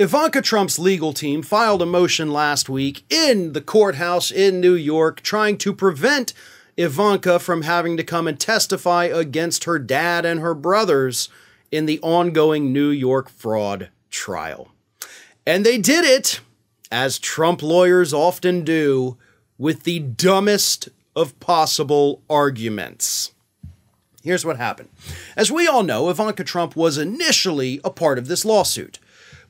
Ivanka Trump's legal team filed a motion last week in the courthouse in New York trying to prevent Ivanka from having to come and testify against her dad and her brothers in the ongoing New York fraud trial. And they did it, as Trump lawyers often do, with the dumbest of possible arguments. Here's what happened. As we all know, Ivanka Trump was initially a part of this lawsuit,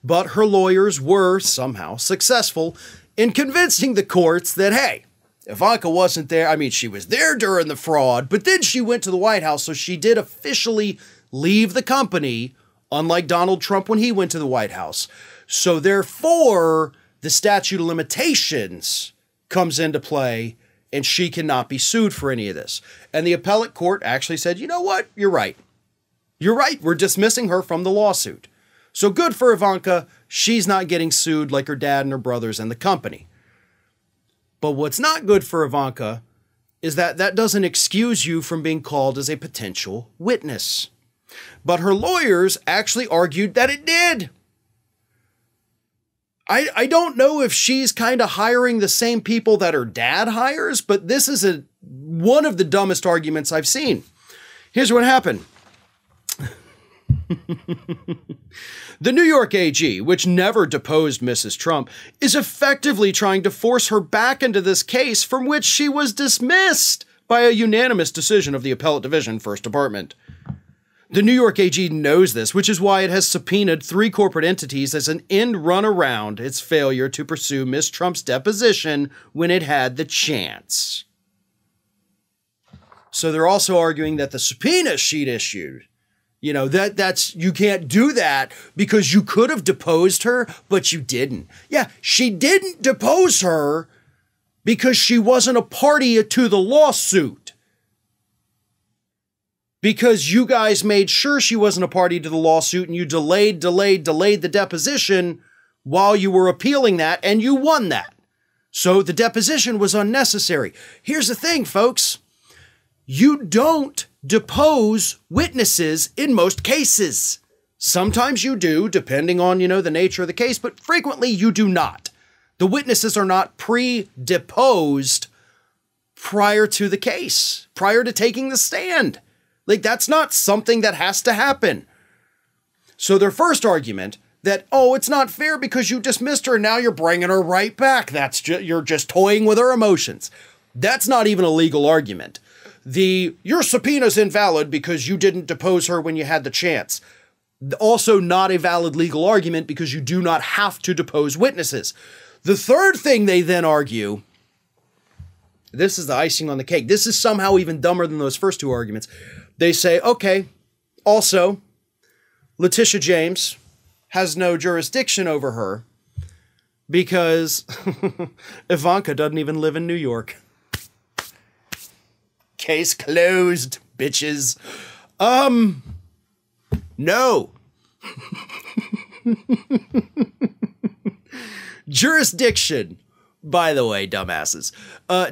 but her lawyers were somehow successful in convincing the courts that, hey, Ivanka wasn't there. I mean, she was there during the fraud, but then she went to the White House, so she did officially leave the company, unlike Donald Trump when he went to the White House. So therefore, the statute of limitations comes into play, and she cannot be sued for any of this. And the appellate court actually said, you know what? You're right. You're right. We're dismissing her from the lawsuit. So good for Ivanka. She's not getting sued like her dad and her brothers and the company. But what's not good for Ivanka is that that doesn't excuse you from being called as a potential witness. But her lawyers actually argued that it did. I don't know if she's kind of hiring the same people that her dad hires, but this is one of the dumbest arguments I've seen. Here's what happened. The New York AG, which never deposed Mrs. Trump, is effectively trying to force her back into this case from which she was dismissed by a unanimous decision of the Appellate Division, First Department. The New York AG knows this, which is why it has subpoenaed 3 corporate entities as an end run around its failure to pursue Ms. Trump's deposition when it had the chance. So they're also arguing that the subpoena she'd issued, you know, that's you can't do that because you could have deposed her, but you didn't. Yeah, she didn't depose her because she wasn't a party to the lawsuit. Because you guys made sure she wasn't a party to the lawsuit and you delayed the deposition while you were appealing that, and you won that. So the deposition was unnecessary. Here's the thing, folks. You don't depose witnesses in most cases. Sometimes you do, depending on, the nature of the case, but frequently you do not. The witnesses are not pre-deposed prior to the case, prior to taking the stand. Like, that's not something that has to happen. So their first argument that, oh, it's not fair because you dismissed her and now you're bringing her right back. You're just toying with her emotions. That's not even a legal argument. Your subpoena's invalid because you didn't depose her when you had the chance. Also not a valid legal argument because you do not have to depose witnesses. The third thing they then argue, this is the icing on the cake. This is somehow even dumber than those first 2 arguments. They say, okay, also, Letitia James has no jurisdiction over her because Ivanka doesn't even live in New York. Case closed, bitches. No. Jurisdiction, by the way, dumbasses,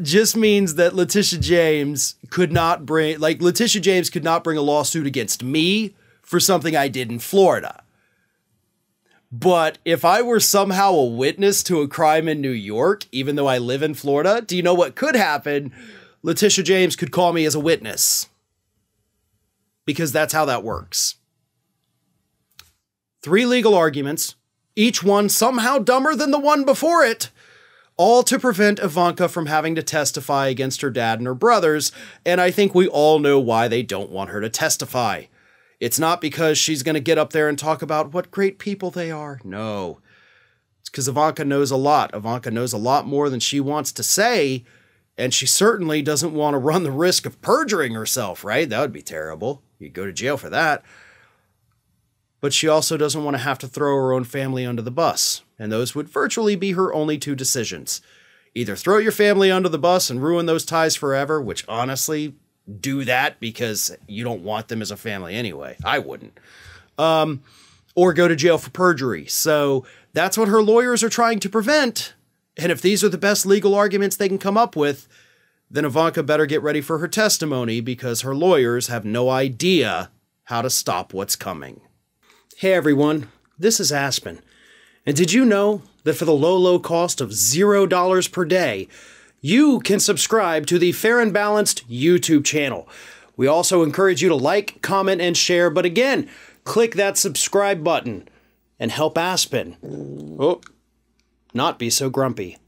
just means that Letitia James could not bring a lawsuit against me for something I did in Florida. But if I were somehow a witness to a crime in New York, even though I live in Florida, do you know what could happen? Letitia James could call me as a witness. Because that's how that works. 3 legal arguments, each one somehow dumber than the one before it, all to prevent Ivanka from having to testify against her dad and her brothers, and I think we all know why they don't want her to testify. It's not because she's going to get up there and talk about what great people they are. No. It's because Ivanka knows a lot. Ivanka knows a lot more than she wants to say, and she certainly doesn't want to run the risk of perjuring herself, right? That would be terrible. You'd go to jail for that. But she also doesn't want to have to throw her own family under the bus. And those would virtually be her only 2 decisions. Either throw your family under the bus and ruin those ties forever, which honestly, do that because you don't want them as a family anyway. I wouldn't. Or go to jail for perjury. So that's what her lawyers are trying to prevent. And if these are the best legal arguments they can come up with, then Ivanka better get ready for her testimony because her lawyers have no idea how to stop what's coming. Hey everyone, this is Aspen. And did you know that for the low, low cost of $0 per day, you can subscribe to the Fair and Balanced YouTube channel? We also encourage you to like, comment, and share, but again, click that subscribe button and help Aspen not be so grumpy.